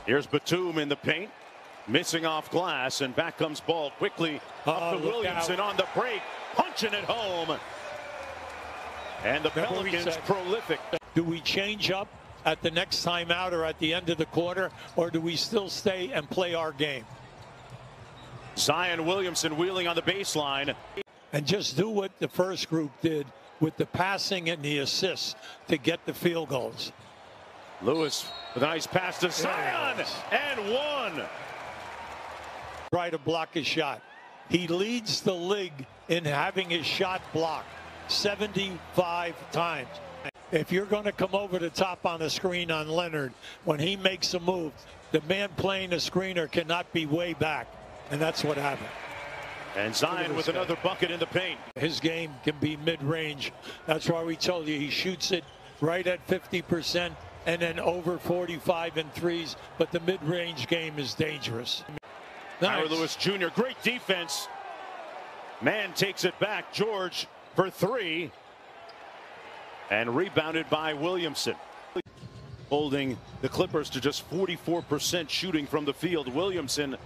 Here's Batum in the paint, missing off glass, and back comes ball quickly up to Williamson on the break, punching it home. And the Pelicans prolific. Do we change up at the next timeout or at the end of the quarter, or do we still stay and play our game? Zion Williamson wheeling on the baseline. And just do what the first group did with the passing and the assists to get the field goals. Lewis with a nice pass to Zion, and one. Try to block his shot. He leads the league in having his shot blocked 75 times. If you're going to come over the top on the screen on Leonard, when he makes a move, the man playing the screener cannot be way back. And that's what happened. And Zion with another bucket in the paint. His game can be mid-range. That's why we told you he shoots it right at 50% and then over 45 in threes. But the mid-range game is dangerous. Nice. Lewis Jr., great defense. Man takes it back. George for three. And rebounded by Williamson. Holding the Clippers to just 44% shooting from the field. Williamson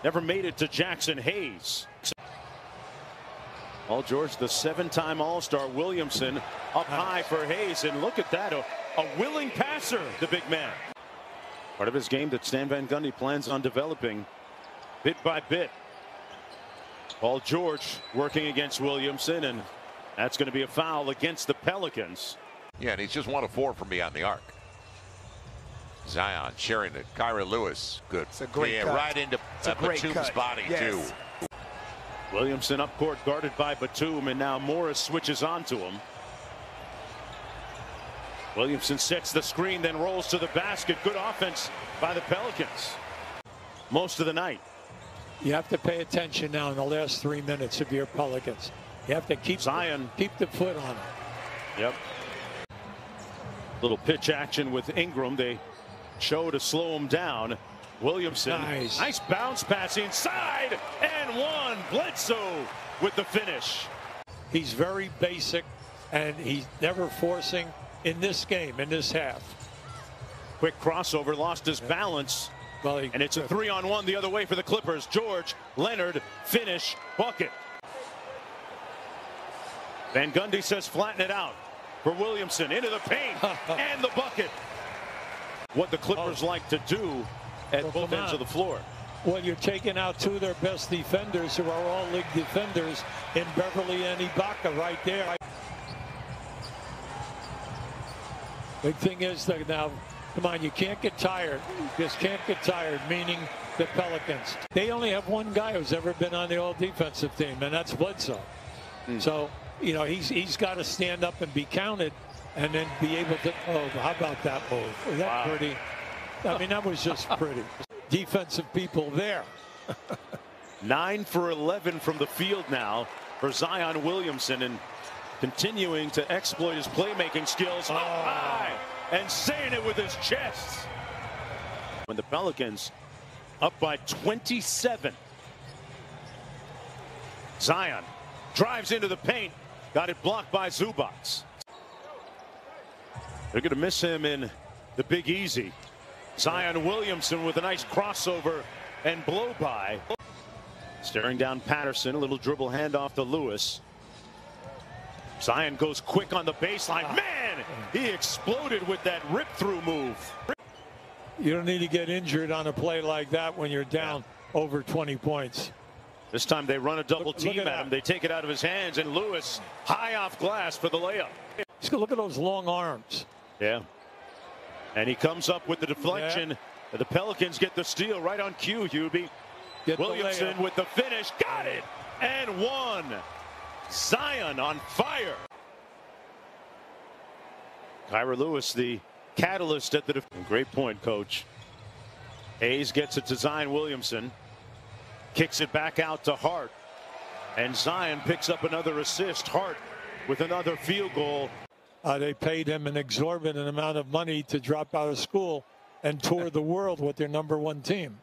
never made it to Jackson Hayes. Paul George, the seven-time All-Star. Williamson up high for Hayes. And look at that, a willing passer, the big man. Part of his game that Stan Van Gundy plans on developing bit by bit. Paul George working against Williamson, and that's going to be a foul against the Pelicans. Yeah, and he's just 1 of 4 from beyond the arc. Zion sharing it. Kyra Lewis, good. It's a great cut. Right into Batum's body, too. Williamson up court guarded by Batum, and now Morris switches onto him. Williamson sets the screen, then rolls to the basket. Good offense by the Pelicans most of the night. You have to pay attention now in the last 3 minutes of your Pelicans. You have to keep Zion. Keep the foot on it. Yep. Little pitch action with Ingram. They show to slow him down. Williamson. Nice bounce pass inside. And one. Bledsoe with the finish. He's very basic, and he's never forcing in this game, in this half. Quick crossover. Lost his balance. Well, and it's a 3-on-1 the other way for the Clippers. George, Leonard, finish, bucket. Van Gundy says flatten it out for Williamson into the paint and the bucket. What the Clippers like to do at both ends of the floor. Well, you're taking out 2 of their best defenders, who are all league defenders, in Beverly and Ibaka right there. Big thing is that now, come on, you can't get tired. You just can't get tired, meaning the Pelicans. They only have one guy who's ever been on the all-defensive team, and that's Bledsoe. So, you know, he's got to stand up and be counted and then be able to, oh, how about that move? Was that pretty? I mean, that was just pretty. Defensive people there. 9 for 11 from the field now for Zion Williamson, and continuing to exploit his playmaking skills up high and saying it with his chest. When the Pelicans up by 27. Zion drives into the paint. Got it blocked by Zubac. They're going to miss him in the Big Easy. Zion Williamson with a nice crossover and blow by. Staring down Patterson. A little dribble handoff to Lewis. Zion goes quick on the baseline. Man, he exploded with that rip-through move. You don't need to get injured on a play like that when you're down over 20 points. This time they run a double team at him. They take it out of his hands, and Lewis high off glass for the layup. Look at those long arms. Yeah. And he comes up with the deflection. The Pelicans get the steal right on cue, Hubie. Williamson with the finish. Got it. And one. Zion on fire. Kyra Lewis, the catalyst at the great point, coach. Hayes gets it to Zion Williamson. Kicks it back out to Hart. And Zion picks up another assist. Hart with another field goal. They paid him an exorbitant amount of money to drop out of school and tour the world with their #1 team.